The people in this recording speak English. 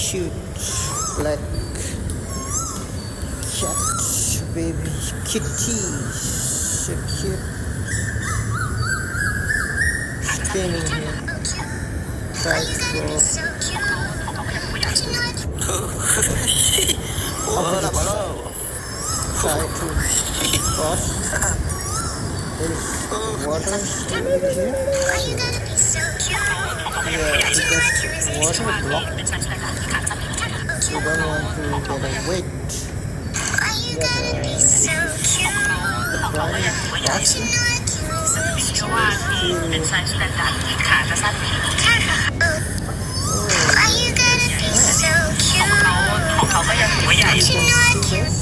cute black cat, baby kitty, so cute, spinning here. Try to go. Try to cross. There is water over here. Yeah, because water blocked. We don't want to get a wet. But this is the dry crossing. Oh,